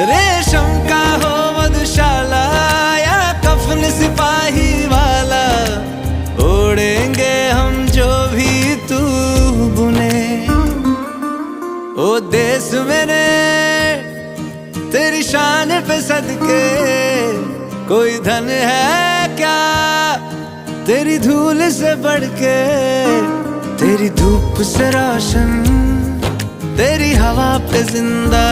रेशम का हो मधुशाला या कफन सिपाही वाला, ओढ़ेंगे हम जो भी तू बुने। ओ देश मेरे तेरी शान पे सदके, कोई धन है क्या तेरी धूल से बढ़ के। तेरी धूप से रोशन, तेरी हवा पे जिंदा,